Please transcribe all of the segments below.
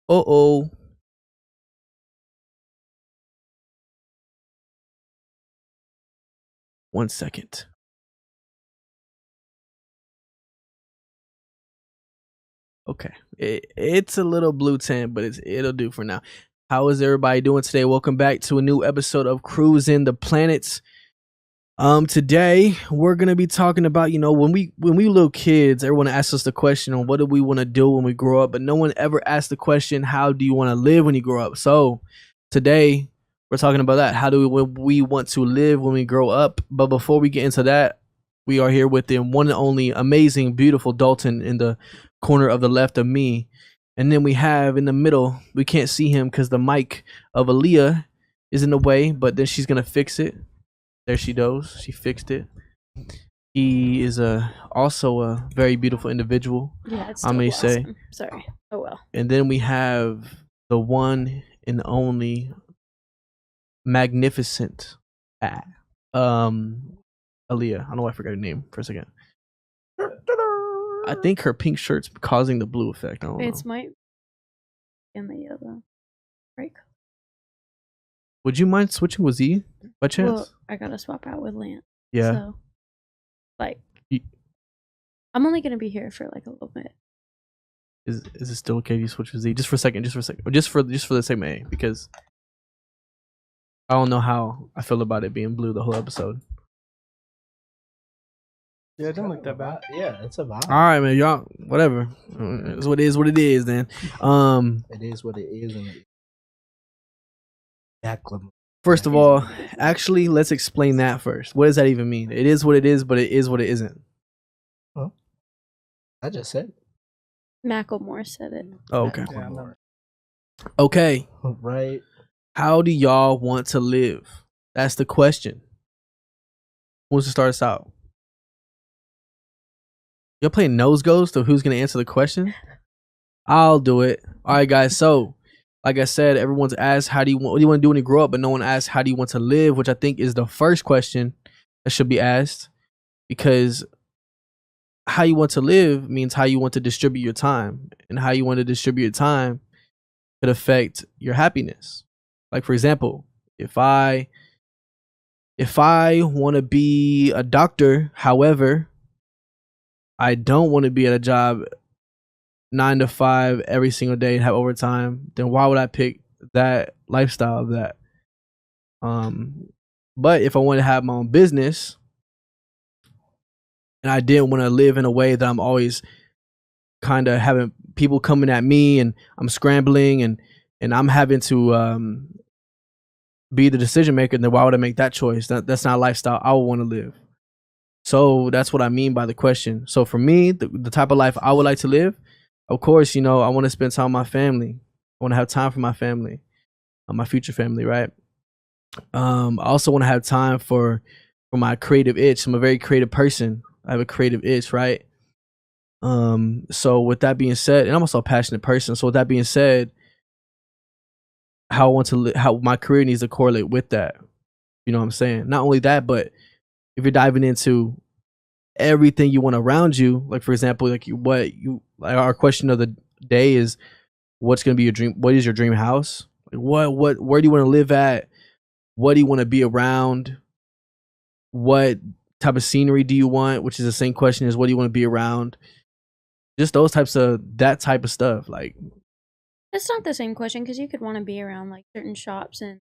Oh. 1 second. Okay. It's a little blue tint, but it'll do for now. How is everybody doing today? Welcome back to a new episode of Cruisin the Planets. Today we're gonna be talking about, when we little kids, everyone asks us the question on what do we want to do when we grow up, but no one ever asked the question, how do you want to live when you grow up? So today we're talking about that. How do we want to live when we grow up? But before we get into that, we are here with the one and only amazing, beautiful Dalton in the corner of the left of me. And then we have in the middle, we can't see him because the mic of Aaliyah is in the way, but then she's gonna fix it. There she goes. She fixed it. He is also a very beautiful individual. Yeah, it's I may awesome. say. Sorry. Oh well. And then we have the one and only magnificent Aaliyah. I don't know why I forgot her name for a second. I think her pink shirt's causing the blue effect. I don't know. It's might in the yellow. Right. Would you mind switching with Z by chance? Well, I gotta swap out with Lance. Yeah. So, I'm only gonna be here for like a little bit. Is it still okay if you switch with Z? Just for a second. Or just for the segment A, because I don't know how I feel about it being blue the whole episode. Yeah, it didn't look that bad. Yeah, it's a vibe. All right, man. Y'all, whatever. It's what it is. Then. It is what it is. And First of all, actually, let's explain that first. What does that even mean? It is what it is, but it is what it isn't. Well, I just said it. Macklemore said it. Oh, okay. Yeah, Okay. Right. How do y'all want to live? That's the question. Who wants to start us out? Y'all playing nose ghost of who's gonna answer the question? I'll do it. All right, guys. So, like I said, everyone's asked, what do you want to do when you grow up? But no one asked, how do you want to live? Which I think is the first question that should be asked, because how you want to live means how you want to distribute your time, and how you want to distribute your time could affect your happiness. Like, for example, if I want to be a doctor, however, I don't want to be at a job 9 to 5 every single day and have overtime, then why would I pick that lifestyle of that? But if I want to have my own business and I didn't want to live in a way that I'm always kind of having people coming at me and I'm scrambling and I'm having to be the decision maker, then why would I make that choice? That's not a lifestyle I would want to live. So that's what I mean by the question. So for me, the type of life I would like to live, of course, I want to spend time with my family. I want to have time for my family, my future family, right? I also want to have time for my creative itch. I'm a very creative person. I have a creative itch, right? So with that being said, and I'm also a passionate person. So with that being said, how I want to how my career needs to correlate with that. You know what I'm saying? Not only that, but if you're diving into everything you want around you, like for example, like our question of the day is, what's gonna be your dream? What is your dream house? Like where do you want to live at? What do you want to be around? What type of scenery do you want? Which is the same question as what do you want to be around? Just those that type of stuff. Like, it's not the same question because you could want to be around like certain shops and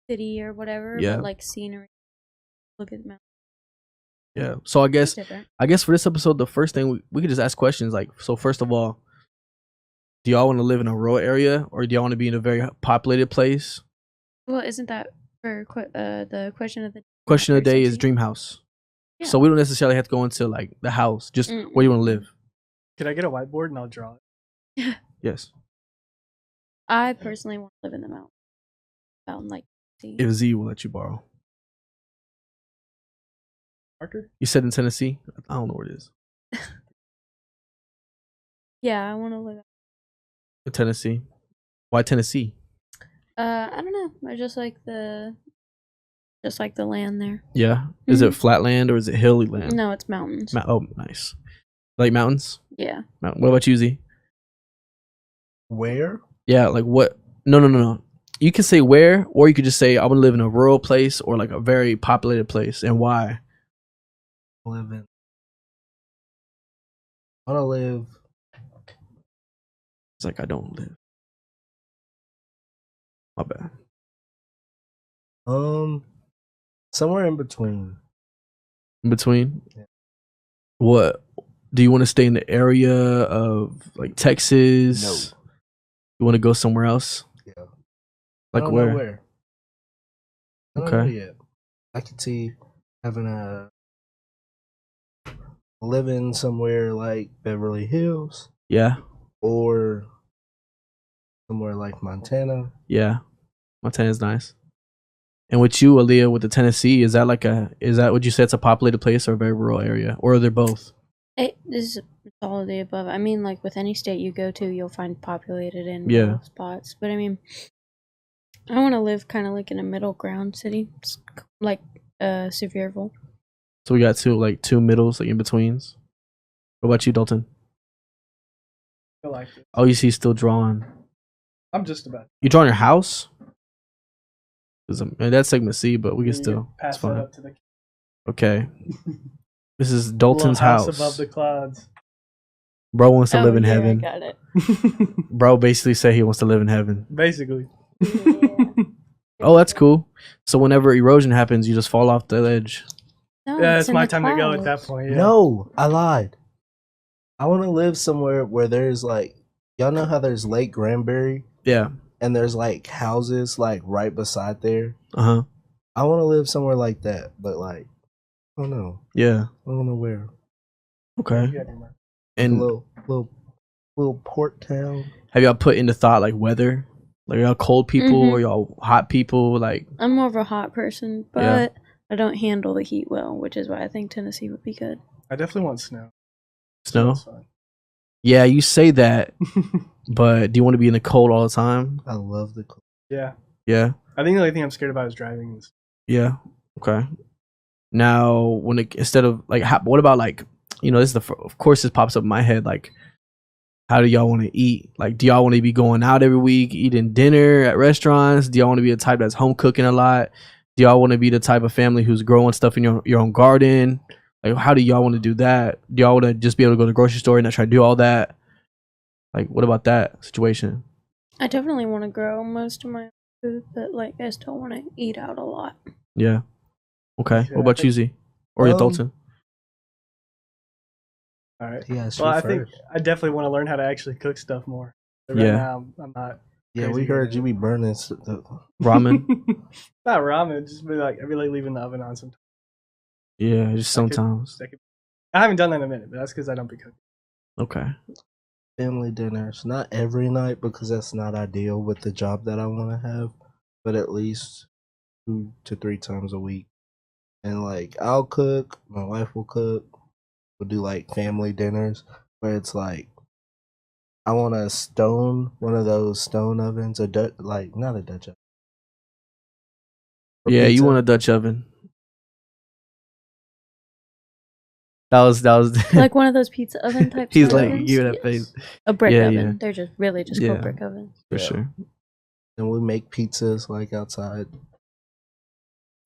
city or whatever. Yeah. But like scenery, look at the mountain. Yeah. So I guess for this episode, the first thing we could just ask questions like, so first of all, do y'all want to live in a rural area or do y'all want to be in a very populated place? Well, isn't that for the question of the day is dream house. Yeah. So we don't necessarily have to go into like the house, just where you want to live. Could I get a whiteboard and I'll draw it? Yes. I personally want to live in the mountain like sea. If Z will let you borrow. Parker? You said in Tennessee? I don't know where it is. Yeah, I want to live in Tennessee. Why Tennessee? I don't know. I just like the land there. Yeah. Mm-hmm. Is it flat land or is it hilly land? No, it's mountains. Oh, nice. Like mountains? Yeah. What about you, Z? Where? Yeah, like what? No. You can say where, or you could just say I want to live in a rural place or like a very populated place, and why. Live in. I want to live. It's like I don't live. My bad. Somewhere in between. In between. Yeah. What do you want to stay in the area of like Texas? No. You want to go somewhere else? Yeah. Like I don't where? know where. I don't know Okay. yet. I could see having a living somewhere like Beverly Hills Yeah. or somewhere like Montana. Yeah. Montana's nice. And with you, Aaliyah, with the Tennessee, is that would you say it's a populated place or a very rural area? Or are they both? This is all of the above. I mean, like with any state you go to, you'll find populated in Yeah. rural spots. But I mean, I want to live kind of like in a middle ground city, like Sevierville. So we got two middles, like in betweens. What about you, Dalton? I like it. Oh, you see, still drawing. I'm just about. You drawing your house? That's segment C, but we can still. Pass It's that fine. up to the Okay. This is Dalton's house. above the clouds. Bro wants to live in yeah, heaven. I got it. Bro basically said he wants to live in heaven. Basically. Yeah. Oh, that's cool. So whenever erosion happens, you just fall off the ledge. No, Yeah, it's it's in my the time to go at that clouds. point. Yeah. No, I lied. I want to live somewhere where there's like, y'all know how there's Lake Granbury Yeah. and there's like houses like right beside there. Uh-huh. I want to live somewhere like that, but like, I don't know. Yeah. I don't know where. Okay. Yeah, never mind. A And little port town. have y'all put into thought like weather? Like y'all cold people Mhm. or y'all hot people? Like I'm more of a hot person, but Yeah. I don't handle the heat well, which is why I think Tennessee would be good. I definitely want snow. snow? Snow's Yeah, you say that, but do you want to be in the cold all the time? I love the cold. Yeah. Yeah. I think the only thing I'm scared about is driving. Yeah. Okay. Now, instead of like, what about like, this is of course this pops up in my head. Like, how do y'all want to eat? Like, do y'all want to be going out every week, eating dinner at restaurants? Do y'all want to be the type that's home cooking a lot? Do y'all want to be the type of family who's growing stuff in your own garden? Like, how do y'all want to do that? Do y'all want to just be able to go to the grocery store and not try to do all that? Like, what about that situation? I definitely want to grow most of my food, but like I still want to eat out a lot. Yeah. Okay. Yeah, What about you, Z? Or your Dalton? All right. Yeah, Well, I think I definitely want to learn how to actually cook stuff more. But right Yeah. now, I'm not. Yeah, crazy we heard good you at be it. burning. Ramen? Not ramen. Just be like, I be like leaving the oven on sometimes. Yeah, just sometimes. I haven't done that in a minute, but that's because I don't be cooking. Okay. Family dinners, not every night because that's not ideal with the job that I want to have, but at least 2 to 3 times a week. And like, I'll cook, my wife will cook. We'll do like family dinners where it's like, I want one of those stone ovens, not a Dutch oven. For Yeah, you pizza. want a Dutch oven. That was Like one of those pizza oven type. He's style like, ovens? give it that Yes. face. A brick Yeah, oven. yeah. They're just really just Yeah. called brick ovens. For Yeah. sure. And we make pizzas like outside.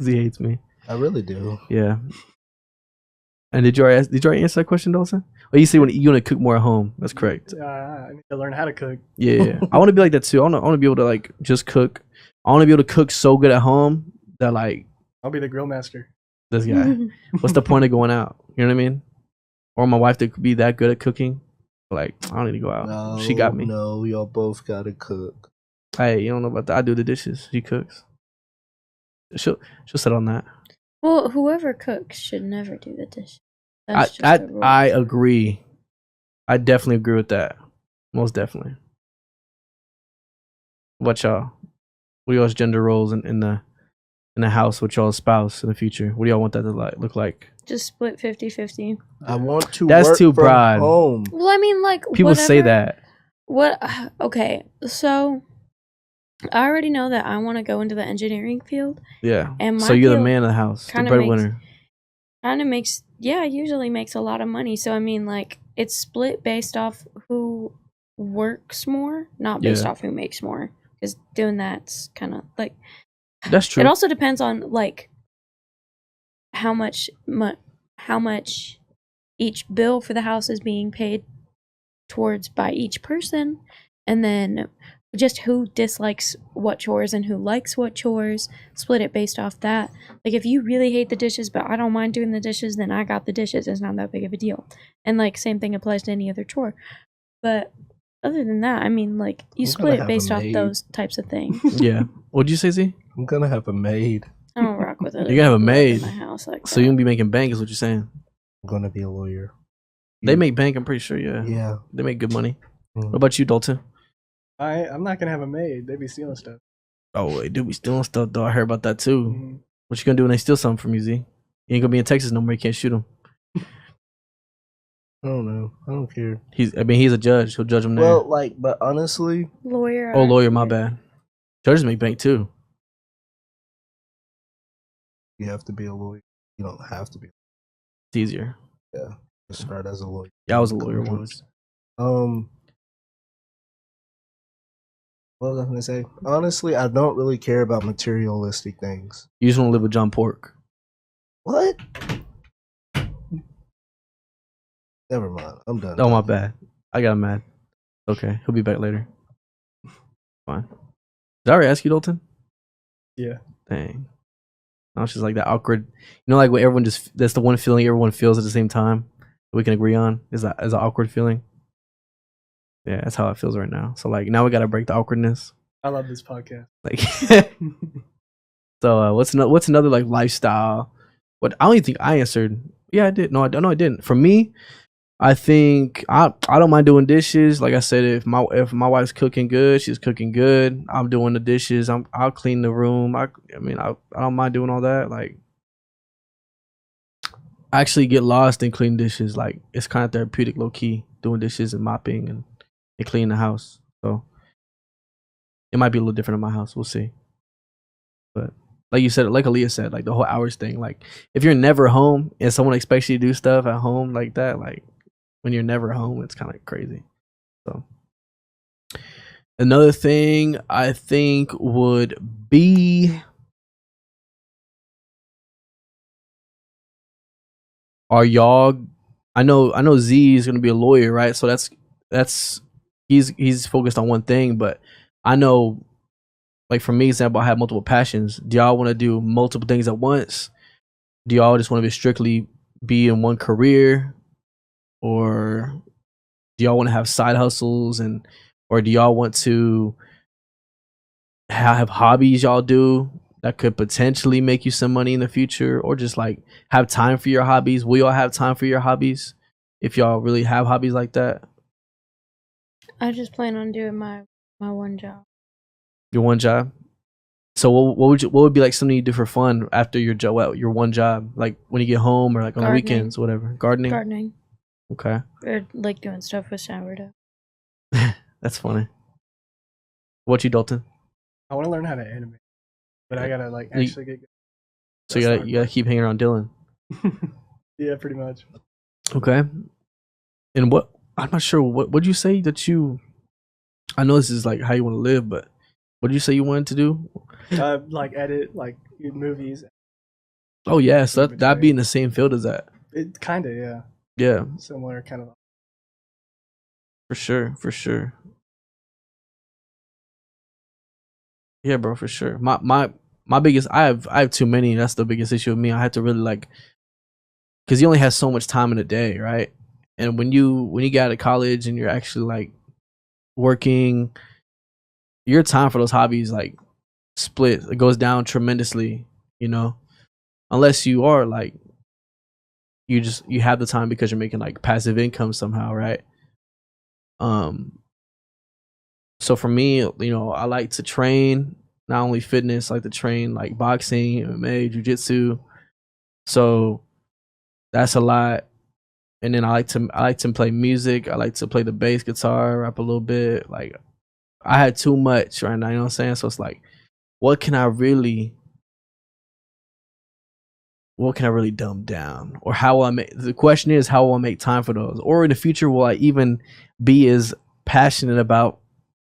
Z hates me. I really do. Yeah. And did you already answer that question, Dawson? Oh, you say when you want to cook more at home. That's correct. I need to learn how to cook. Yeah. I want to be like that too. I want to be able to like just cook. I want to be able to cook so good at home that like I'll be the grill master. this guy. What's the point of going out? You know what I mean? Or my wife that could be that good at cooking. Like, I don't need to go out. No, She got me. No, y'all both gotta cook. Hey, you don't know about that. I do the dishes. She cooks. She'll sit on that. Well, whoever cooks should never do the dish. That's just I a rule. I agree. I definitely agree with that. Most definitely. What y'all? What are y'all's gender roles in the house with y'all's spouse in the future? What do y'all want that to look like? Just split 50-50. I want to That's work too from broad. home. Well, I mean, like People say whatever- that. What? Okay, so I already know that I want to go into the engineering field. Yeah. And my So you're the field man of the house, the kinda breadwinner. Kind of usually makes a lot of money. So I mean, like it's split based off who works more, not based Yeah. off who makes more. Because doing that's kind of like That's true. it also depends on like how much each bill for the house is being paid towards by each person, and then just who dislikes what chores and who likes what chores, split it based off that. Like if you really hate the dishes but I don't mind doing the dishes, then I got the dishes. It's not that big of a deal. And like same thing applies to any other chore. But other than that, I mean, like you I'm split gonna it have based a off maid. those types of things. Yeah. What'd you say, Z? I'm gonna have a maid. I don't rock with it. You gotta have a maid. in my house like So you that. gonna be making bank is what you're saying. I'm gonna be a lawyer. They make bank, I'm pretty sure, yeah. Yeah. They make good money. Mm. What about you, Dalton? I'm not gonna have a maid. They be stealing stuff. Oh wait, dude, we stealing stuff though. I heard about that too. Mhm. What you gonna do when they steal something from you, Z? You ain't gonna be in Texas no more, you can't shoot him. I don't know. I don't care. He's a judge. He'll judge him there. Well, like, but honestly, Lawyer. Oh, lawyer, my bad. Judges make bank too. you have to be a lawyer. You don't have to be. It's easier. Yeah. Just start as a lawyer. Yeah, I was a lawyer once. What was I gonna say? Honestly, I don't really care about materialistic things. You just want to live with John Pork. What? Never mind. I'm done. Oh, my bad. I got mad. Okay, he'll be back later. Fine. Did I already ask you, Dalton? Yeah. Dang. I was just like that awkward. You know, like what everyone just, that's the one feeling everyone feels at the same time we can agree on is that is an awkward feeling. Yeah, that's how it feels right now. So like now we gotta break the awkwardness. I love this podcast. Like, so what's another like lifestyle? What I don't even think I answered. Yeah, I did. No, I didn't. For me, I think I don't mind doing dishes. Like I said, if my wife's cooking good, she's cooking good. I'm doing the dishes. I'll clean the room. I don't mind doing all that. Like I actually get lost in cleaning dishes. Like it's kind of therapeutic, low key, doing dishes and mopping and cleaning the house. So it might be a little different in my house. We'll see. But like you said, like Aaliyah said, like the whole hours thing. Like if you're never home and someone expects you to do stuff at home like that, like when you're never home, it's kind of crazy. So another thing I think would be are y'all I know Z is gonna be a lawyer, right? So that's he's focused on one thing, but I know like for me, example, I have multiple passions. Do y'all want to do multiple things at once? Do y'all just want to be strictly be in one career? Or do y'all want to have side hustles or do y'all want to have hobbies y'all do that could potentially make you some money in the future, or just like have time for your hobbies? Will y'all have time for your hobbies if y'all really have hobbies like that? I just plan on doing my one job. Your one job. So what would be like something you do for fun after your job? Your one job, like when you get home or like on the Gardening. weekends, whatever. Gardening. Okay, Or like doing stuff with sourdough. that's funny. What you, Dalton? I want to learn how to animate, but I gotta like You- actually get good. So That's you gotta keep hanging around Dylan. Yeah, pretty much. Okay. And what I'm not sure what would you say that you I know this is like how you want to live, but what did you say you wanted to do? Like edit like movies. Oh yeah, so that'd be in the same field as that. It kind of yeah, Yeah, similar kind of. for sure. Yeah, bro, for sure. My biggest I have too many. That's the biggest issue with me. I have to really like because you only have so much time in a day, right? And when you get out of college and you're actually like working, your time for those hobbies like split. It goes down tremendously, you know. Unless you are like you have the time because you're making like passive income somehow, right? So for me, you know, I like to train, not only fitness, I like to train like boxing, MMA, jiu-jitsu. So that's a lot. And then I like to play music. I like to play the bass guitar, rap a little bit. Like I had too much right now, you know what I'm saying? So it's like, what can I really dumb down? Or how will I make the question is how will I make time for those? Or in the future will I even be as passionate about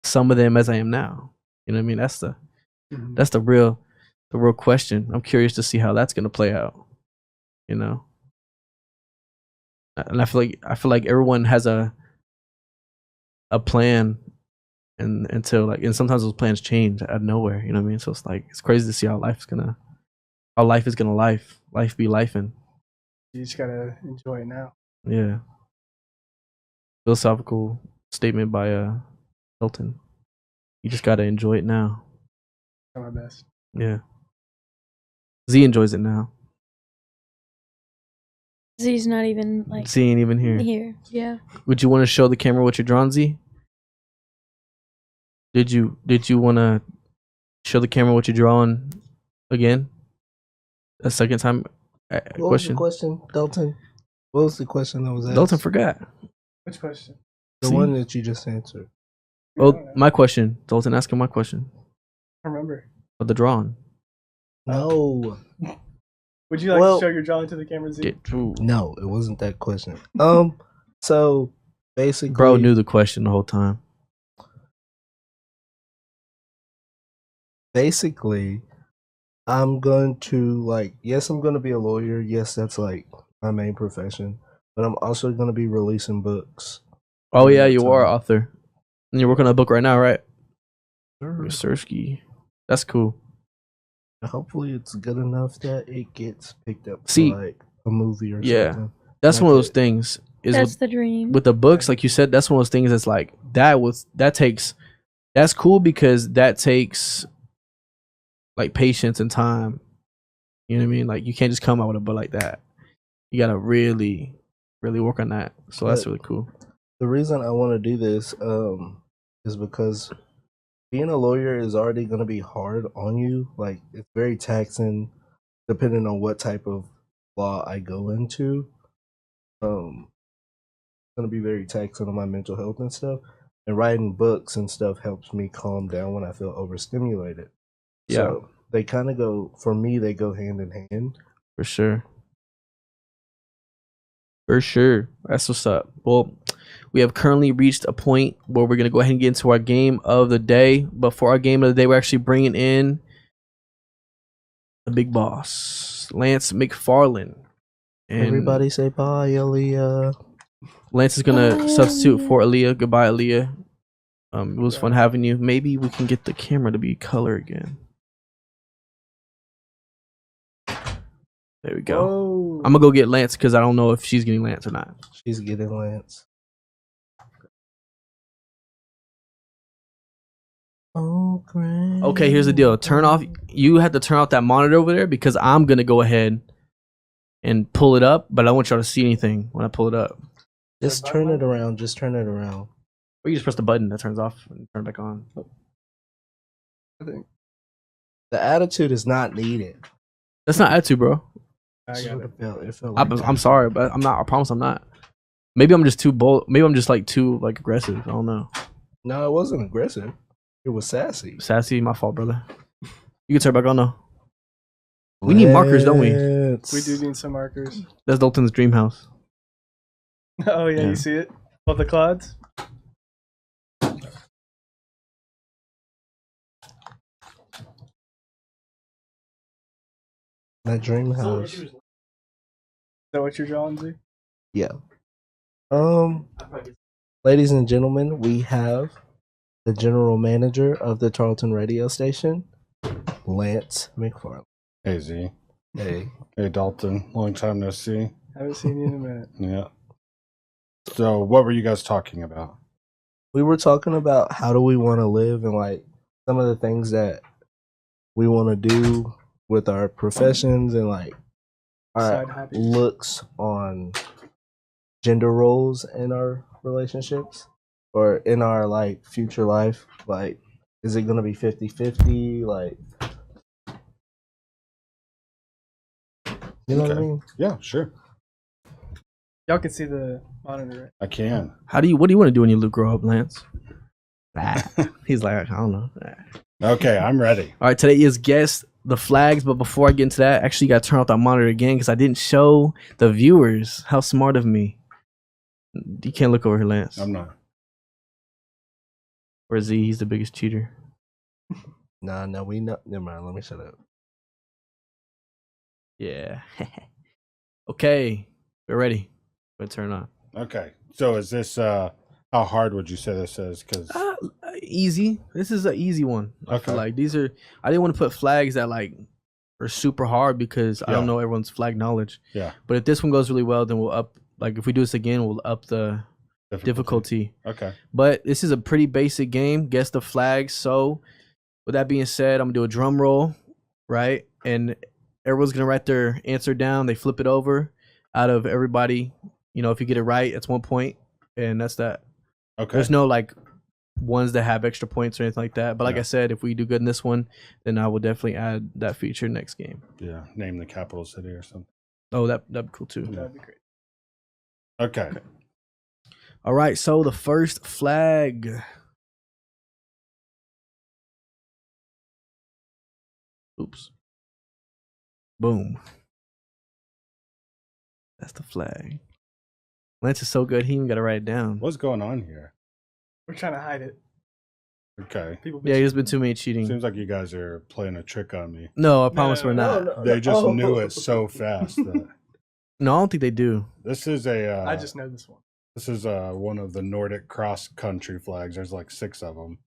some of them as I am now. You know what I mean? That's the real question. I'm curious to see how that's gonna play out. You know, and I feel like everyone has a plan, and until like, and sometimes those plans change out of nowhere. You know what I mean? So it's like it's crazy to see how life is gonna life be lifing. You just gotta enjoy it now. Yeah. Philosophical statement by Hilton. You just gotta enjoy it now. Try my best. Yeah. Z enjoys it now. Z's not even like Z ain't even here. here. Yeah. Would you want to show the camera what you're drawing, Z? Did you want to show the camera what you're drawing again? A second time What was the question, Dalton? What was the question that was asked? Dalton forgot. Which question? The See? one that you just answered. Oh, my question. Dalton, ask him my question. I remember. Of the drawing. No. Would you like to show your drawing to the camera, Z? No, it wasn't that question. So basically, Bro knew the question the whole time. Basically, I'm going to yes, I'm going to be a lawyer. Yes, that's like my main profession. But I'm also going to be releasing books. Oh yeah, you are an author. And you're working on a book right now, right? Sure. Sersky. That's cool. Hopefully it's good enough that it gets picked up See, for like a movie or yeah, something. that's one of those things. That's the dream. With the books, like you said, that's one of those things that's like that's cool because that takes like patience and time. You know what I mean? Like you can't just come out with a book like that. You gotta really, really work on that. So that's really cool. The reason I want to do this is because being a lawyer is already going to be hard on you. Like it's very taxing, depending on what type of law I go into. It's going to be very taxing on my mental health and stuff. And writing books and stuff helps me calm down when I feel overstimulated. Yeah. So they kind of go, for me, they go hand in hand. For sure. For sure. That's what's up. Well, we have currently reached a point where we're going to go ahead and get into our game of the day. But for our game of the day, we're actually bringing in the big boss, Lance McFarland. And Everybody say bye, Aaliyah. Lance is going to substitute for Aaliyah. Goodbye, Aaliyah. It was fun having you. Maybe we can get the camera to be color again. There we go. Whoa. I'm going to go get Lance because I don't know if she's getting Lance or not. She's getting Lance. Oh, great. Okay, here's the deal. You have to turn off that monitor over there because I'm going to go ahead and pull it up, but I don't want y'all to see anything when I pull it up. Just turn it around. Just turn it around. Or you just press the button that turns off and turn it back on. I think The attitude is not needed. That's not attitude, bro. I got it. It felt like I'm sorry, but I'm not. I promise I'm not. Maybe I'm just too bold. Maybe I'm just like too like aggressive. I don't know. No, it wasn't aggressive. It was sassy. Sassy, my fault, brother. You can turn it back on though. We need markers, don't we? We do need some markers. That's Dalton's dream house. Oh yeah, Yeah. you see it? Above the clouds? That dream house. Is that what you're drawing, Z? Yeah. Ladies and gentlemen, we have the general manager of the Tarleton radio station, Lance McFarland. Hey Z. Hey. Hey Dalton. Long time no see. Haven't seen you in a minute. Yeah. So what were you guys talking about? We were talking about how do we want to live and like some of the things that we want to do with our professions and like our Side hobbies. looks on gender roles in our relationships or in our like future life. Like, is it going to be 50-50? Like, you know what I Okay. mean? Yeah, sure. Y'all can see the monitor, right? I can. What do you want to do when you grow up, Lance? He's like, I don't know. Okay, I'm ready. All right, today is guess the flags, but before I get into that, actually got to turn off that monitor again because I didn't show the viewers. How smart of me. You can't look over here, Lance. I'm not. Or Z, he's the biggest cheater. Nah, we know. Never mind. Let me shut up. Yeah. Okay, we're ready. Go turn on. Okay. So is this how hard would you say this is? Because Easy. This is an easy one. I feel Okay. like these are. I didn't want to put flags that like are super hard because I don't Yeah. know everyone's flag knowledge. Yeah. But if this one goes really well, then we'll up. Like if we do this again, we'll up the difficulty. Okay. But this is a pretty basic game. Guess the flag. So, with that being said, I'm gonna do a drum roll, right? And everyone's gonna write their answer down. They flip it over. Out of everybody, you know, if you get it right, it's 1 point, and that's that. Okay. There's no like ones that have extra points or anything like that. But like Yeah. I said, if we do good in this one, then I will definitely add that feature next game. Yeah. Name the capital city or something. Oh, that'd be cool too. That'd be great. Okay. All right, so the first flag. Oops. Boom. That's the flag. Lance is so good, he even got to write it down. What's going on here? We're trying to hide it. Okay. People. Yeah, there's been too many cheating. Seems like you guys are playing a trick on me. No, I promise we're not. No, They just oh. knew it so fast. That No, I don't think they do. this is a. I just know this one. This is one of the Nordic cross country flags. There's like 6 of them.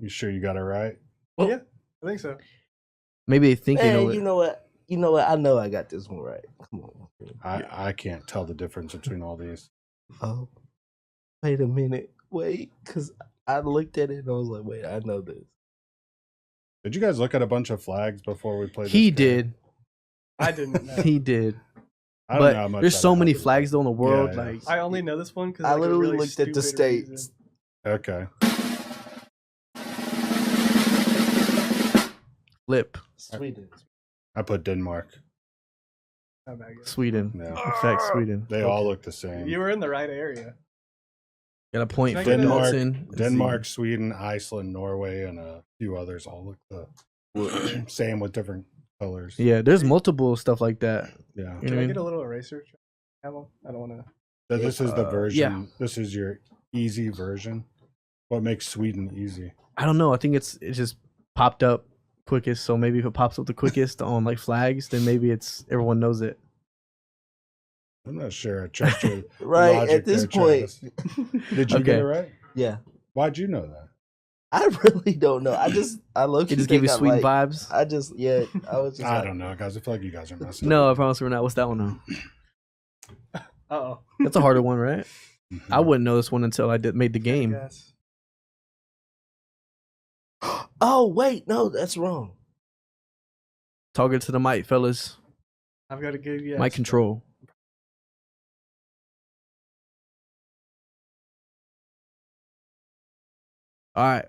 You sure you got it right? Yeah, I think so. Maybe they think they know Man, it. you know what? You know what? I know I got this one right. Come on. I can't tell the difference between all these. Oh, wait a minute. Wait, because I looked at it and I was like, wait, I know this. Did you guys look at a bunch of flags before we played? He this game? did. I didn't know. He did. I don't know how But much there's that so many helped. flags though in the world. Yeah. Like I only know this one because I literally looked at the states. Okay. flip. Sweden. I put Denmark. Sweden. Yeah. In fact, Sweden. They all look the same. You were in the right area. Got a point Can I for get it? Nelson. Denmark, Sweden, Iceland, Norway, and a few others all look the same with different colors. Yeah, there's multiple stuff like that. Yeah. You know Can what I I get a mean? little eraser? Have one? I don't want to. So this is the version. yeah. This is your easy version. What makes Sweden easy? I don't know. I think it's just popped up quickest. So maybe if it pops up the quickest on like flags, then maybe it's everyone knows it. I'm not sure. I trust your Right, logic at this there, point. Travis. Did you get Okay. it right? Yeah. Why'd you know that? I really don't know. I look. It just give you Sweden vibes. I was just I like, don't know, guys. I feel like you guys are messing. No, I promise we're not. What's that one though? Oh. That's a harder one, right? Mhm. I wouldn't know this one until I made the game. Yes. oh wait, no, that's wrong. Talking to the mic, fellas. I've got a good guess. Mic control. All right.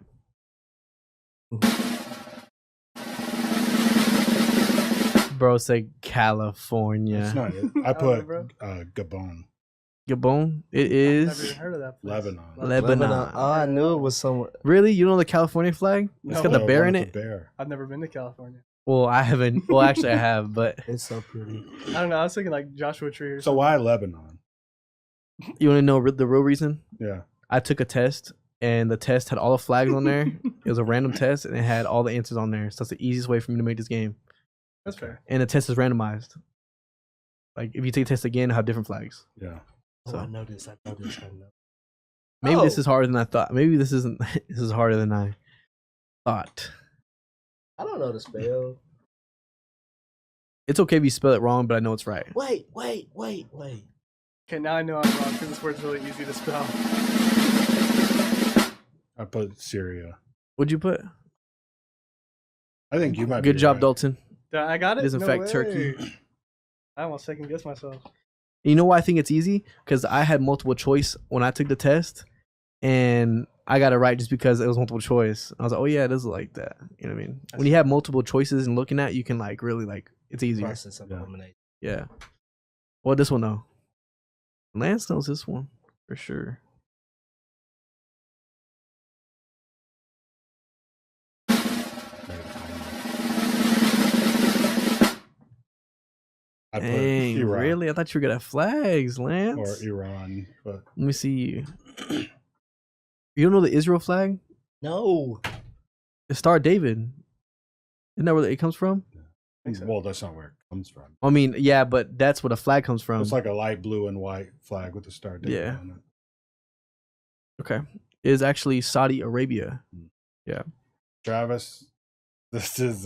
Bro, say California. It's not it. I Oh, put bro. Gabon, Gabon. It Never is. even heard of that place. Lebanon. Lebanon. Oh, I knew it was somewhere. Really? You know the California flag? It's No. got the No, bear one in with it. the bear. I've never been to California. Well, I haven't. Well, actually, I have, but It's so pretty. I don't know. I was thinking like Joshua Tree or So something. why Lebanon? you want to know the real reason? Yeah. I took a test, and the test had all the flags on there. It was a random test, and it had all the answers on there. So that's the easiest way for me to make this game. That's fair. And the test is randomized. Like if you take a test again, it'll have different flags. Yeah. Oh, So- I know this. I know this. I know. Maybe this Oh. is harder than I thought. Maybe this isn't. This is harder than I thought. I don't know the spell. It's okay if you spell it wrong, but I know it's right. Wait. Okay, now I know I'm wrong because this word's really easy to spell. I put Syria. What'd you put? I think you might. Good be job, right. Dalton. I got it. It is in No fact way. Turkey. I almost second guessed myself. You know why I think it's easy? Because I had multiple choice when I took the test, and I got it right just because it was multiple choice. I was like, oh yeah, it is like that. You know what I mean? When you have multiple choices and looking at, you can like really like it's easier. Process of Yeah. elimination. Yeah. Well, this one though. Lance knows this one for sure. I put Dang, Iraq really? I thought you were good at flags, Lance. or Iran, but Let me see. You don't know the Israel flag? No. It's Star David. Isn't that where it comes from? think so. Well, that's not where it comes from. I mean, yeah, but that's where the flag comes from. It's like a light blue and white flag with a star David Yeah. on it. Okay. It is actually Saudi Arabia. Yeah. Travis, this is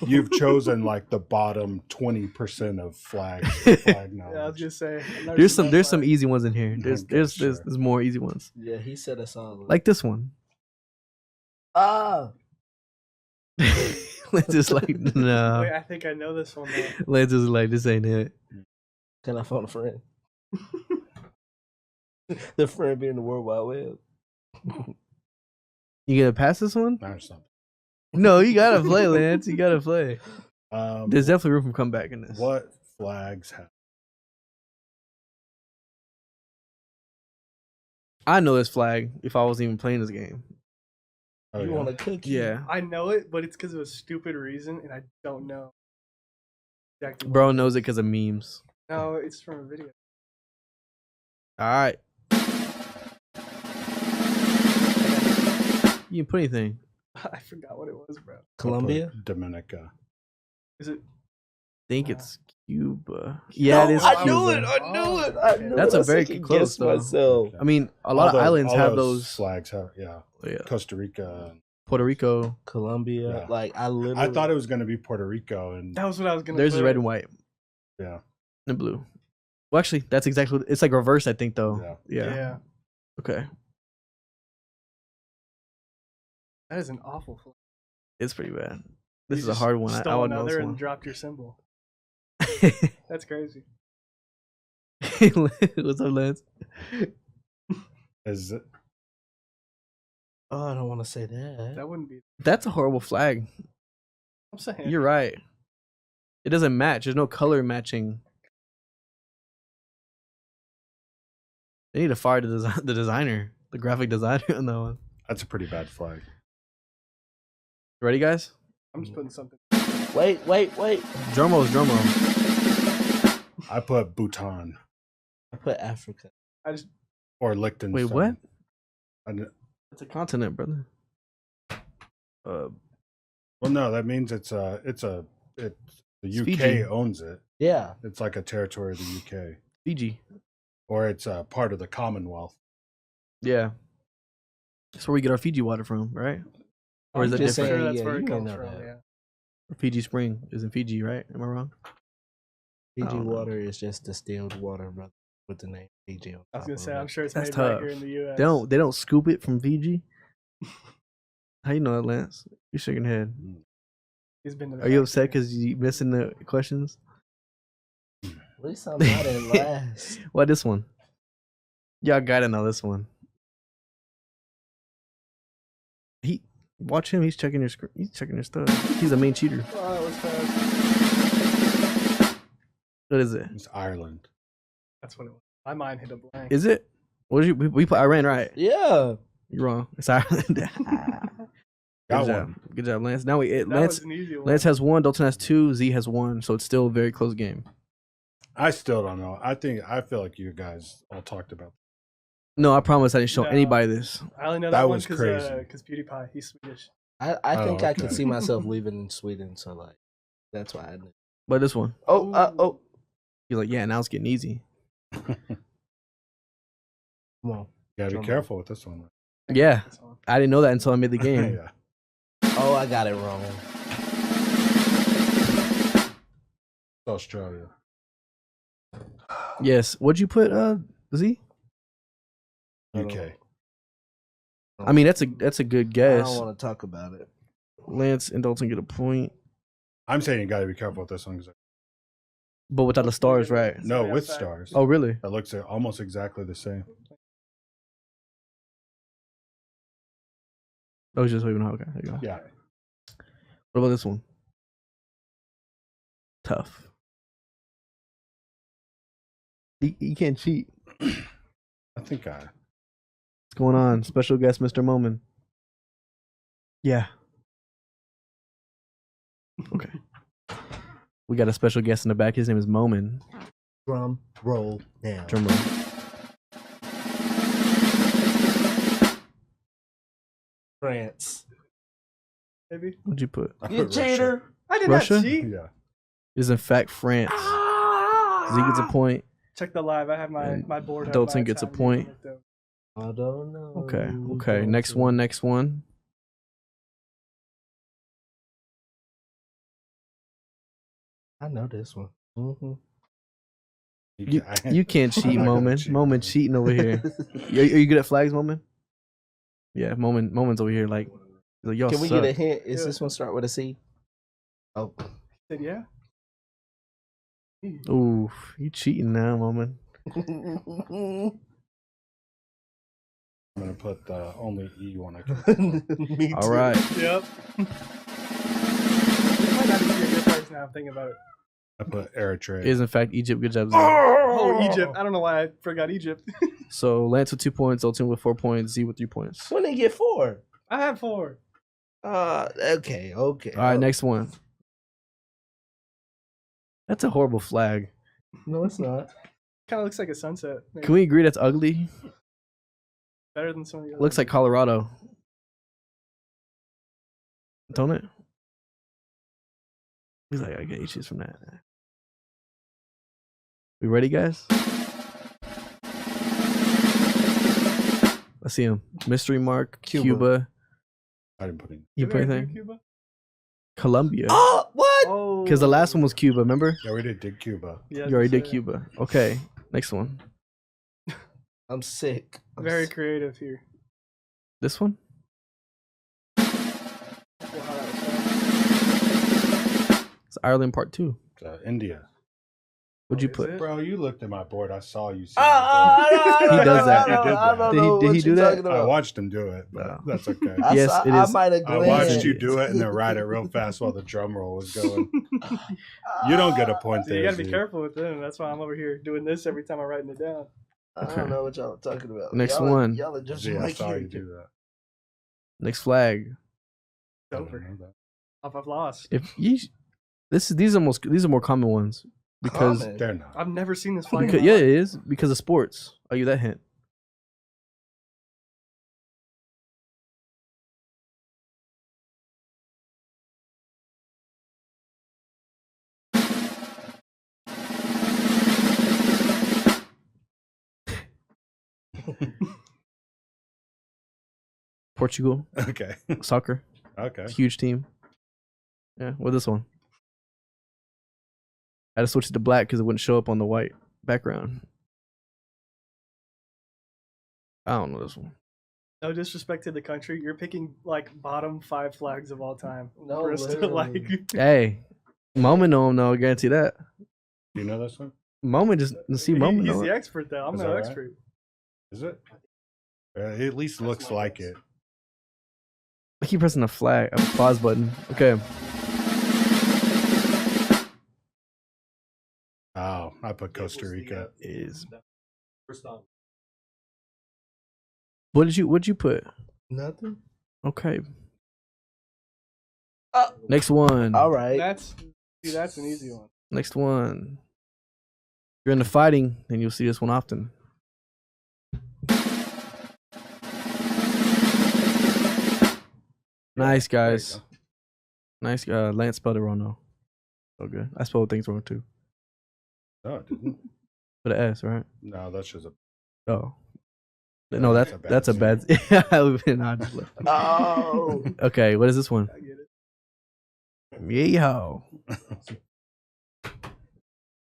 you've chosen like the bottom 20% of flags. Flag knowledge. Yeah, I was gonna say. I've never There's seen some that there's some flag. easy ones in here. Okay, sure. There's more easy ones. Yeah, he said a solid. Like this one. Let's just like no. Wait, I think I know this one. Though. Let's just like this ain't it. Can I phone a friend? The friend being the World Wide Web. You gonna pass this one? Or something. No, you gotta play, Lance. You gotta play. Um, There's definitely room for comeback in this. what flags have? I know this flag if I wasn't even playing this game. Oh, You yeah. want a cookie? Yeah. I know it, but it's because of a stupid reason, and I don't know exactly. what Bro it knows it is. because of memes. No, it's from a video. Alright. You can put anything. I forgot what it was, bro. Colombia? Dominica. Is it? I think it's Cuba. Yeah, No, it is I Cuba. knew it. I knew it. I knew That's it. a I very second close, guessed though. myself. I mean, a lot of islands all have those those. flags. Have Yeah. Costa Rica. Puerto Rico. Colombia. Yeah. Like I literally. I thought it was going to be Puerto Rico, and That was what I was gonna. There's put. red and white yeah, and blue. Well, actually, that's exactly what, it's like reverse, I think, though. Yeah. Yeah. Okay. That is an awful flag. It's pretty bad. This You is a just hard one. I Stole would know another this and one. dropped your symbol. That's crazy. What's up, Lance? is it? Oh, I don't want to say that. That wouldn't be. That's a horrible flag. I'm saying. You're right. It doesn't match. There's no color matching. They need to fire the designer, the graphic designer on that one. That's a pretty bad flag. Ready, guys? I'm just putting something. Wait. Drum roll is drum roll. I put Bhutan I put Africa. I just. or Liechtenstein. Wait, what? I, It's a continent, brother. well, no, that means it's the UK Fiji. owns it. Yeah. It's like a territory of the UK, Fiji. or it's part of the Commonwealth. Yeah. That's where we get our Fiji water from, right? Or is I'm it just different? sure Saying, that's yeah, where you it may comes know from. that. Yeah. Fiji Spring is in Fiji, right? Am I wrong? Fiji don't know. water is just distilled water, brother, with the name Fiji on I was top gonna of say. it. I'm sure it's That's made right tough. here in the U.S. They don't scoop it from Fiji. How you know that, Lance? You shaking your head. He's been to the Are you factory. upset because you missing the questions? At least I'm not in last. Why this one? Y'all gotta know this one. Watch him. He's checking your screen. He's checking your stuff. He's a main cheater. Oh, that was fast. What is it? It's Ireland. That's what it was. My mind hit a blank. Is it? What did you? We put Iran, right? Yeah. You're wrong. It's Ireland. Good Got job. one. Good job, Lance. Now that Lance. was an easy one. Lance has 1. Dalton has 2. Z has 1. So it's still a very close game. I still don't know. I feel like you guys all talked about. No, I promise I didn't show No. anybody this. I only know That that one was because crazy. PewDiePie, he's Swedish. I Oh, think I could okay. see myself living in Sweden, so like that's why I knew. But this one, Oh. he's like, yeah, now it's getting easy. Come on. You gotta be careful with this one. Yeah, This one. I didn't know that until I made the game. Yeah. Oh, I got it wrong. Australia. Yes. What'd you put, Z? UK. I mean, that's a good I guess. don't want to talk about it. Lance and Dalton get a point, I'm saying you gotta be careful with this one. 'Cause but without the stars, right? no, Yeah, with fact. stars. Oh, really? That looks almost exactly the same. Oh, just waving. Okay, there you go. Yeah. What about this one? Tough. You can't cheat. I think What's going on? Special guest, Mr. Moman. Yeah. Okay. We got a special guest in the back. His name is Moman. Drum roll now. Drum roll. France. Maybe. What'd you put? I You put Russia. I did Russia? not cheat. Yeah. It is in fact France. Z gets a point. Check the live. I have my And board. have Dalton my gets a time point. looked up. I don't know. Okay. Okay. Next one. Next one. I know this one. Mm-hmm. You can't cheat, I'm not gonna Moment. cheat, Moment man. cheating over here. Are you good at flags, Moment? Yeah, Moment's over here like y'all Can we suck. get a hint? Is Yeah. this one start with a C? Oh. Said yeah. Ooh, you cheating now, Moment. I'm gonna put the only E one I can. Me too. All right. Yep. This might not even be a good place now. I'm thinking about it. I put Eritrea. It is in fact Egypt. Good job, Z. Oh, Egypt. I don't know why I forgot Egypt. So Lance with 2 points, Dalton with 4 points, Z with 3 points. When they get 4? I had 4. Okay. All right, next one. That's a horrible flag. No, it's not. Kind of looks like a sunset. Maybe. Can we agree that's ugly? Better than some of the other Looks like Colorado. Don't it? He's like, I get issues from that. We ready, guys? Let's see him. Mystery mark, Cuba. I didn't put any. You Did put I do anything? Cuba? Colombia. Oh, what? Oh. Because the last one was Cuba, remember? Yeah, we did Cuba. Yeah, You already did so- Cuba. Okay, next one. I'm sick. Very creative here. This one? Well, how that was done. It's Ireland Part 2. India. What'd you Oh, is put? it? Bro, you looked at my board. I saw you. See He does that. Did he do that? I watched him do it, but No. that's okay. Yes, it I is. might have I watched you do it and then write it real fast while the drum roll was going. You don't get a point So there. you gotta be Z. careful with them. That's why I'm over here doing this every time I'm writing it down. I Okay. don't know what y'all are talking about. Next Y'all one. Y'all are just Z, I like saw you you. do that. Next flag. It's I don't over. know that. I've lost. If you, these are more common ones because Common. They're not. I've never seen this flag. in because my yeah, life. it is because of sports. I'll give you that hint. Portugal Okay. soccer, Okay. huge team. Yeah, what this one? I had to switch it to black because it wouldn't show up on the white background. I don't know this one. No disrespect to the country, you're picking like bottom 5 flags of all time. No, For us to, literally. like, Hey, Moment know him though. I guarantee that. Do you know this one? Moment just see Moment he's know the it. expert though. I'm Is no that right? expert. Is it? It at least looks like it. I keep pressing the flag, a pause button. Okay, Oh, I put Costa Rica. is what'd you put? Nothing. Okay. Next one. All right. That's an easy one. Next one. If you're into fighting, then you'll see this one often. Nice, guys. Nice. Lance spelled it wrong though. So good. I spelled things wrong too. No, it didn't. With an S, right? No, that's just a. Oh. No, that's That's a bad that's a bad. No, I just left. Oh. Okay, what is this one? I get it. Yeehaw.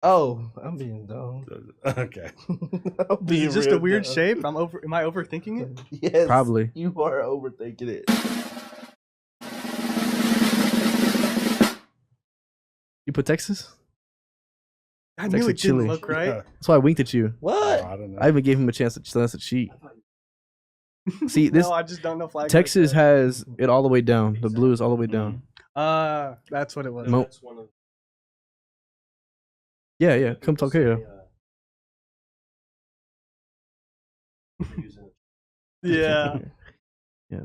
Oh, I'm being dumb. Okay. I'm being Is it just a real weird dumb. shape? Am I overthinking it? Yes. Probably. You are overthinking it. You put Texas? I It's knew actually it didn't chilly. look right. That's why I winked at you. What? I don't know. I even gave him a chance to cheat. See, this No, I just don't know flag. Texas has it all the way down. The blue is all the way down. That's what it was. Mo- Yeah, yeah. Come talk here. Yeah, Yeah.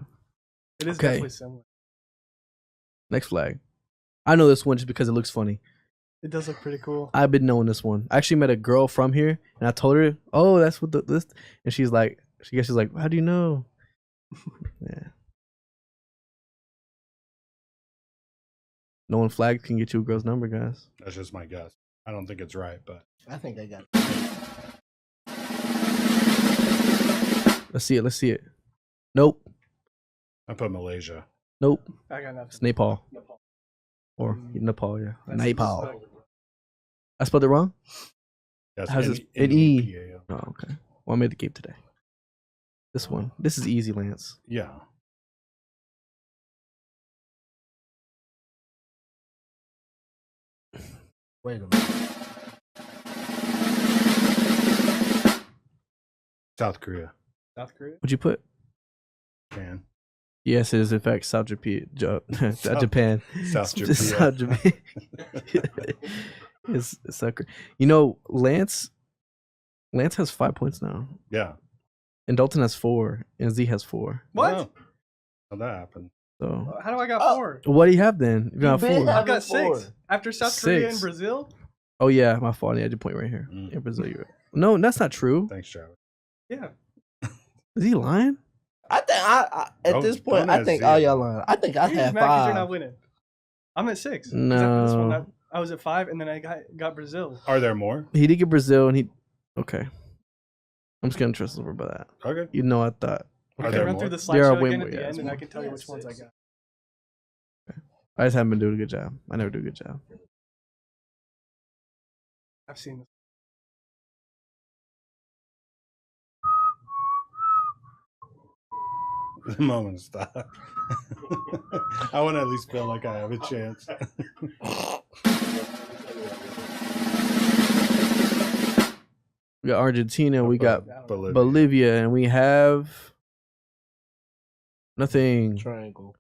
it is Okay. definitely similar. Next flag. I know this one just because it looks funny. It does look pretty cool. I've been knowing this one. I actually met a girl from here, and I told her, "Oh, that's what this," and she's like, "She's like, how do you know?" Yeah. Knowing flag can get you a girl's number, guys. That's just my guess. I don't think it's right, but I think I got it. Let's see it. Let's see it. Nope. I put Malaysia. Nope. I got nothing. It's Nepal. Nepal. Or Nepal, yeah. That's Nepal. disrespectful. I spelled it wrong? That's How's this? An E. Oh, okay. Well, I made the game today. This one. This is easy, Lance. Yeah. Wait a minute. South Korea. South Korea. What'd you put? Japan. Yes, it is in fact South Japan. Japan. South Japan. South Japan. it's South Korea. You know, Lance has 5 points now. Yeah. And Dalton has 4. And Z has 4. What? Wow. How'd that happen? So How do I got 4? what do you have then? You got You been 4. I've got Four. 6. After South Korea and 6. Brazil? Oh yeah, my fault. I had your point right here. Mm. In Brazil, you're right. No, that's not true. Thanks, Travis. Yeah. Is he lying? I think I at Don't- this point don't I ask think zero. all y'all lying. I think I You're had just mad 'cause you're 5. not winning. I'm at 6. 'Cause No. After this one, I was at 5, and then I got Brazil. Are there more? He did get Brazil, and he. Okay. I'm just gonna trust over by that. Okay. You know, I thought. Are Okay, there run more? through the There are slideshow way again more, at the yeah, end, it's and I more. can tell you which ones I got. I just haven't been doing a good job. I never do a good job. I've seen this. The moment stop. I want to at least feel like I have a chance. We got Argentina. We got Bolivia. Bolivia, and we have nothing. Triangle.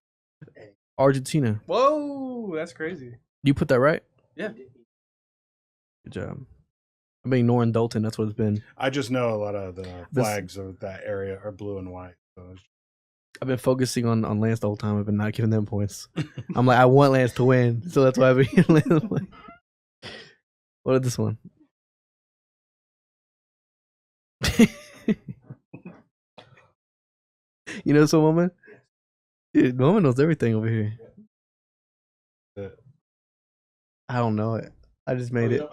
Argentina. Whoa, that's crazy. You put that right? Yeah. Good job. I've been ignoring Dalton. That's what it's been. I just know a lot of the This- flags of that area are blue and white. So I've been focusing on Lance the whole time. I've been not giving them points. I'm like, I want Lance to win, so that's why I've been giving Lance points. What is this one? You know this one, woman? Dude, woman knows everything over here. I don't know it. I just made it.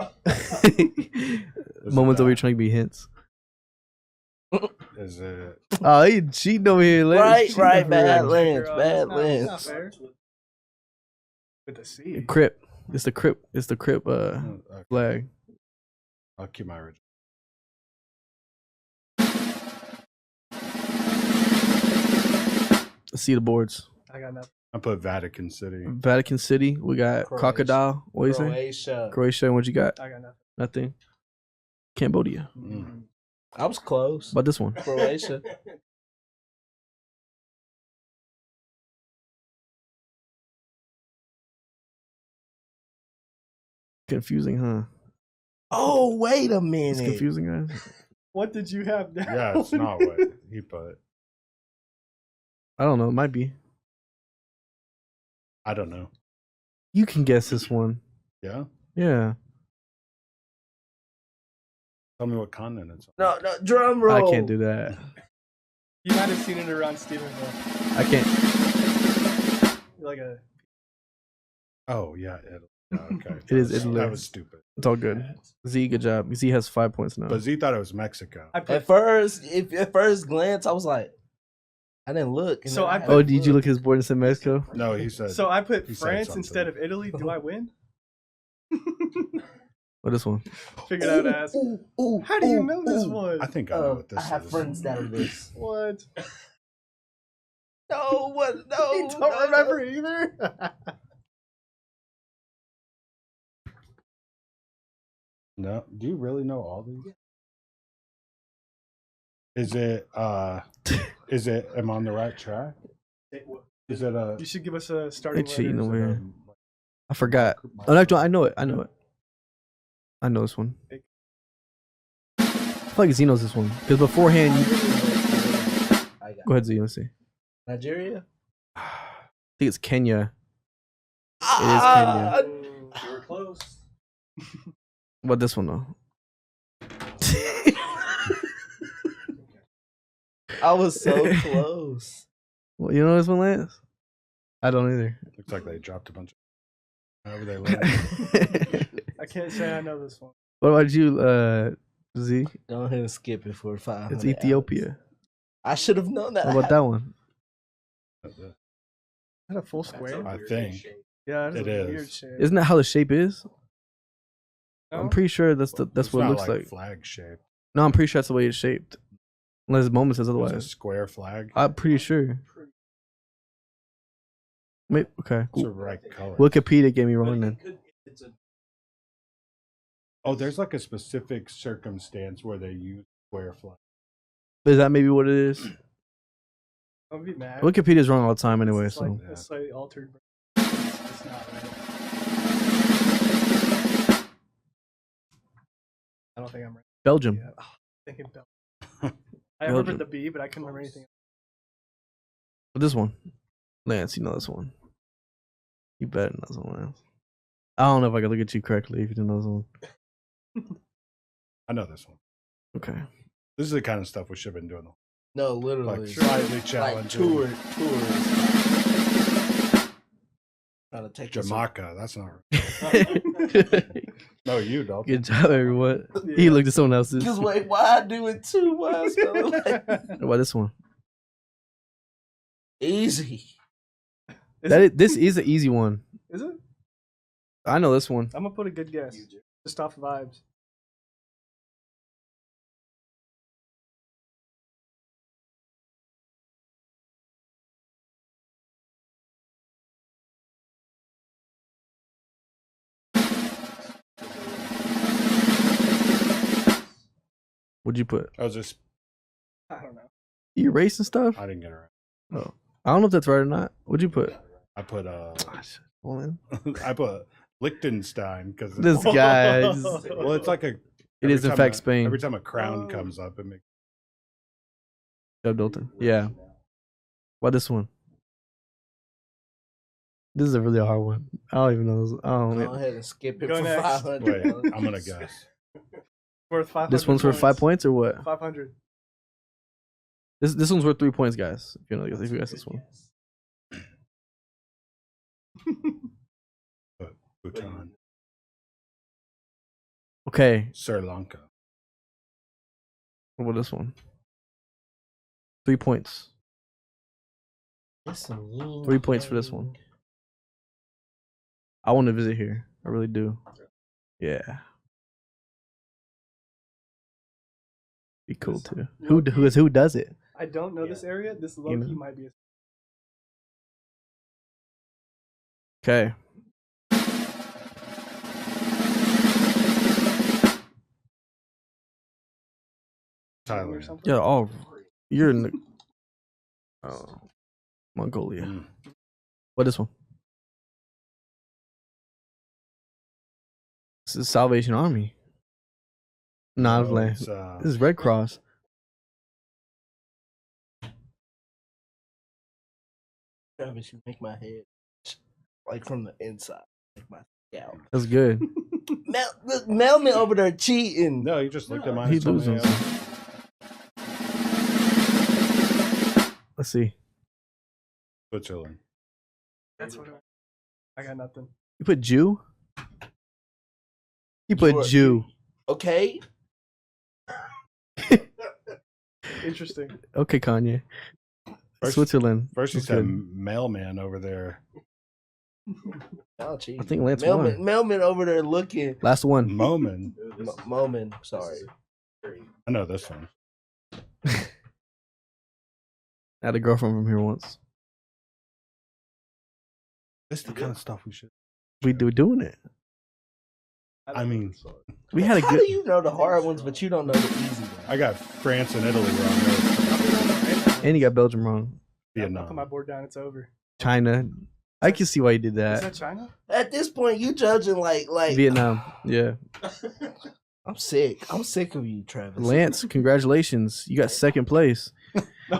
Moments over here trying to be hints. Is it? Oh, he cheating over here. Lance. Right, Cheating right, for bad real. Lance, Girl, bad that's not Lance. fair. With the C. Crip. It's the Crip. It's the Crip Okay. flag. I'll keep my original. Let's see the boards. I got nothing. I put Vatican City. Vatican City. We got Croatia. Crocodile. What do you say? Croatia. Croatia. What you got? I got nothing. Nothing. Cambodia. Mm. I was close. About this one. Croatia. Confusing, huh? Oh, wait a It's minute. confusing, guys. What did you have down? Yeah, it's not what he put. I don't know. It might be. I don't know. You can guess this one. Yeah? Yeah. Tell me what continent it's on. No, no, drum roll. I can't do that. You might have seen it around Stephenville. I can't. Like a. Oh, yeah. Italy. Okay. It is Italy. That was stupid. It's all good. Z, good job. Z has 5 points now. But Z thought it was Mexico. I put. At first glance, I was like, I didn't look. and So then I had Oh, to did you look at his board and said Mexico? No, he said. So I put He said France something. instead of Italy. Do I win? What this one? Figured out to ask. Ooh, ooh, How do you ooh, know this ooh. one? I think I know what this I have is. friends that are this. What? No, what? No, You don't no, remember either? No. Do you really know all these? Is it am I on the right track? Is it a You should give us a starting They're cheating letter. over here. I forgot. Oh, no, I know it. I know it. I know this one. I feel like Z knows this one. Because beforehand, you... I got Go ahead, Z. Let's see. Nigeria. I think it's Kenya. Ah, You were close. What about this one, though? I was so close. Well, you know this one, Lance? I don't either. looks like they dropped a bunch of However they live. I can't say I know this one. What about you, Z? Go ahead and skip it for 500. It's Ethiopia. Alex. I should have known that. What about that one? Is that a full square? I think. Yeah, It a is. weird shape. Isn't that how the shape is? No? I'm pretty sure that's It's what it not looks like. flag shape. No, I'm pretty sure that's the way it's shaped. Unless Moment says It's a otherwise. square flag. I'm pretty sure. Wait, okay. It's the Cool. right color. Wikipedia gave me wrong then. Oh, there's like a specific circumstance where they use square flag. Is that maybe what it is? Don't be mad. Wikipedia's wrong all the time anyway, It's like so. a slightly altered. It's not right. I don't think I'm right. Belgium. Yeah. Thinking Bell. I remembered the B, but I couldn't remember anything. But this one. Lance, you know this one. You better know this one, Lance. I don't know if I can look at you correctly if you didn't know this one. I know this one. Okay. This is the kind of stuff we should have been doing. No, literally. Like slightly Like challenging. tours. Trying to take us Jamaica. That's not right. No, you don't. Good job, everyone. He looked at someone else's. Because wait, why I do it too? Why I spell it like What about this one? easy? This is an easy one. Is it? I know this one. I'm gonna put a good guess. Just off vibes. What'd you put? I was just. I don't know. You erasing stuff? I didn't get it right. Oh. I don't know if that's right or not. What'd you put? I put Gosh, man. I put Liechtenstein because This guy. is- well, it's like a. It every is in time fact a- Spain. Every time a crown comes up, it makes. Joe Dalton. Yeah. What this one? This is a really hard one. I don't even know. I don't Go know. ahead and skip it Go for next. 500. Wait, I'm gonna guess. Worth 500. This one's worth 5 points or what? 500. This one's worth 3 points, guys. If you guess this one. Bhutan, Okay. Sri Lanka. What about this one? 3 points. 3 points for this one. I want to visit here. I really do. Yeah. Be cool too. Who does it? I don't know this area. This low You key know? might be. Okay. Thailand. Or something. Yeah. Oh, you're in the. Oh, Mongolia. Mm. What this one? This is Salvation Army. Nah, I was Oh, like, it's, this is Red Cross. Travis, you make my head like from the inside, like my scalp. That's good. Look, Melman over there cheating. No, you just looked at mine. He and told me, losing. Let's see. Switzerland. That's what I got nothing. You put Jew? You put Sure. Jew. Okay. Interesting. Okay, Kanye. First- Switzerland. First, you That's said good. mailman over there. Y'all cheating. I think Lance Melman, won. Melman over there looking. Last one. Moman. Moment. Sorry. I know this one. I had a girlfriend from here once. This is the kind of stuff we should. We do doing it. I mean, We had a How good. do you know the hard ones, but you don't know the easy ones? I got France and Italy wrong. There. And you got Belgium wrong. I'll put my Vietnam. board down. It's over. China. I can see why you did Is that. that China? At this point, you judging like Vietnam. Yeah. I'm sick. I'm sick of you, Travis. Lance, congratulations. You got second place. No.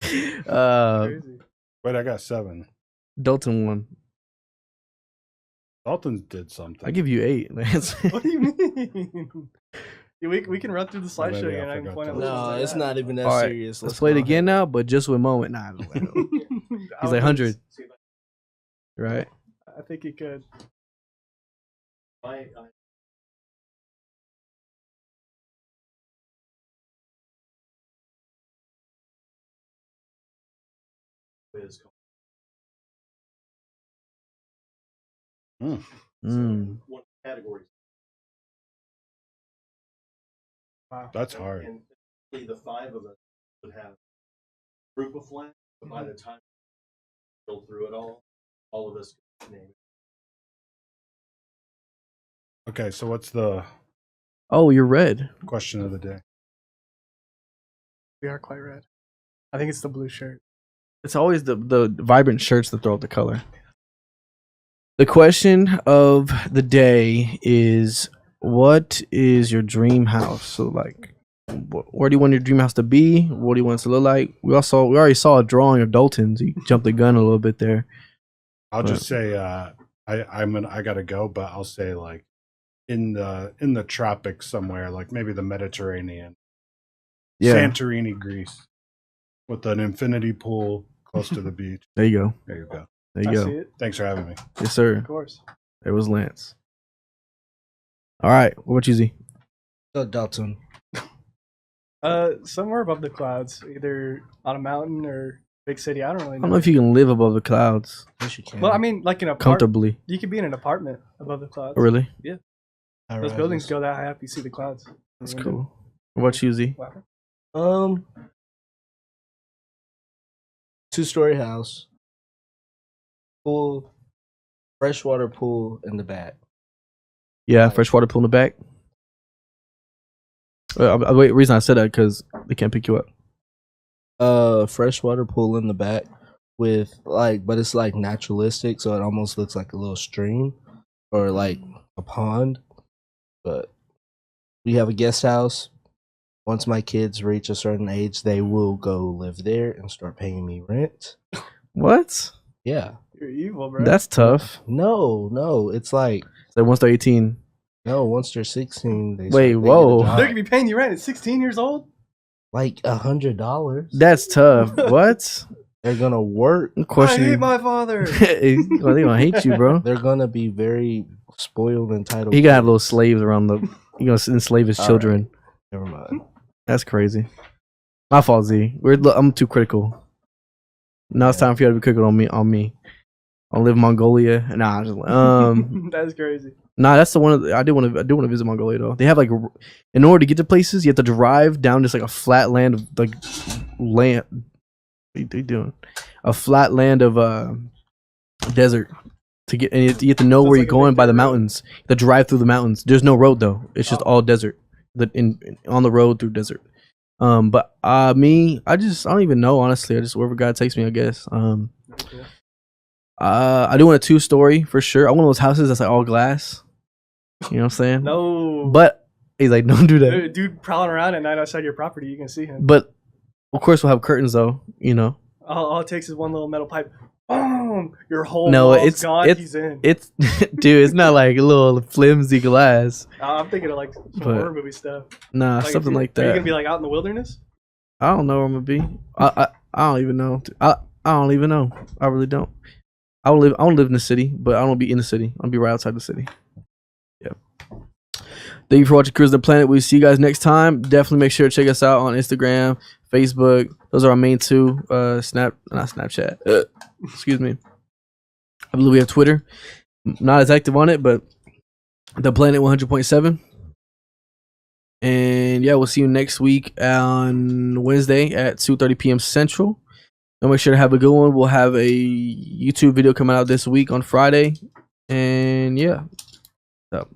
Crazy. Wait, I got 7. Dalton won. Dalton did something. I give you 8, Lance. What do you mean? Yeah, we can run through the slideshow maybe I again. I can forgot point out that. which ones No, I it's got. not even that All right, serious. Let's play it go again ahead. now, but just with Moment. Nah, he's like 100, right? I think he could. Mm. Wow. That's hard. The five of us would have a group of flags, but by the time we go through it all of us could name it. Okay, so what's the Oh, you're red. question of the day? We are quite red. I think it's the blue shirt. It's always the vibrant shirts that throw out the color. The question of the day is, what is your dream house? So, like, where do you want your dream house to be? What do you want it to look like? We already saw a drawing of Dalton's. You jumped the gun a little bit there. I'll just say I gotta go, but I'll say like in the tropics somewhere, like maybe the Mediterranean. Yeah. Santorini, Greece, with an infinity pool close to the beach. There you go. There you go. There you I go. see it. Thanks for having me. Yes, sir. Of course. There was Lance. All right. What about you, Z? Dalton. Somewhere above the clouds, either on a mountain or big city. I don't really I know. don't know if you can live above the clouds Yes, you can. Well, I mean, like an apartment. comfortably. You could be in an apartment above the clouds. Oh, really? Those buildings go that high up, you see the clouds. That's cool. What about you, Z? Wow. 2-story house, pool, freshwater pool in the back. Yeah, freshwater pool in the back. Wait, reason I said that because they can't pick you up. Freshwater pool in the back with but it's like naturalistic, so it almost looks like a little stream or like a pond. But we have a guest house. Once my kids reach a certain age, they will go live there and start paying me rent. What? Yeah. You're evil, bro. That's tough. No, it's like So once they're 18. no. Once they're 16, they Wait, get a whoa. job. They're gonna be paying you rent at 16 years old. Like $100. That's tough. What? They're gonna work. I'm I questioning. hate my father. Well, they gonna hate you, bro. They're gonna be very spoiled, entitled. He gotta have little slaves around the. He gonna enslave his All children. Never mind. That's crazy. My fault, Z. I'm too critical. Now it's time for you to be critical on me. I live in Mongolia. Nah, That's crazy. nah. That's the one. I do want to visit Mongolia though. They have like, in order to get to places, you have to drive down just like a flat land of like land. What are they doing? A flat land of desert to get, and you have to know So where it's you're like a going big by the road. mountains. You have to drive through the mountains. There's no road though. It's just Oh. all desert. On the road through desert. But me, I don't even know honestly. I just wherever God takes me, I guess. Yeah. I do want a 2-story for sure. I want one of those houses that's like all glass. You know what I'm saying? No. But he's like, don't do that. Dude prowling around at night outside your property, you can see him. But of course we'll have curtains though. You know. All it takes is one little metal pipe. Boom! Your whole No, wall's it's- gone. it's- He's in. It's dude. It's not like a little flimsy glass. I'm thinking of like some But- horror movie stuff. Nah, Like, something like Are you that. gonna be like out in the wilderness? I don't know where I'm gonna be. I don't even know. I don't even know. I really don't. I want to live in the city, but I don't want to be in the city. I'll be right outside the city. Yeah. Thank you for watching Cruisin the Planet. We'll see you guys next time. Definitely make sure to check us out on Instagram, Facebook. Those are our main two. Not Snapchat. Excuse me. I believe we have Twitter. Not as active on it, but the Planet 100.7. And yeah, we'll see you next week on Wednesday at 2:30 p.m. Central. And make sure to have a good one. We'll have a YouTube video coming out this week on Friday. And yeah. So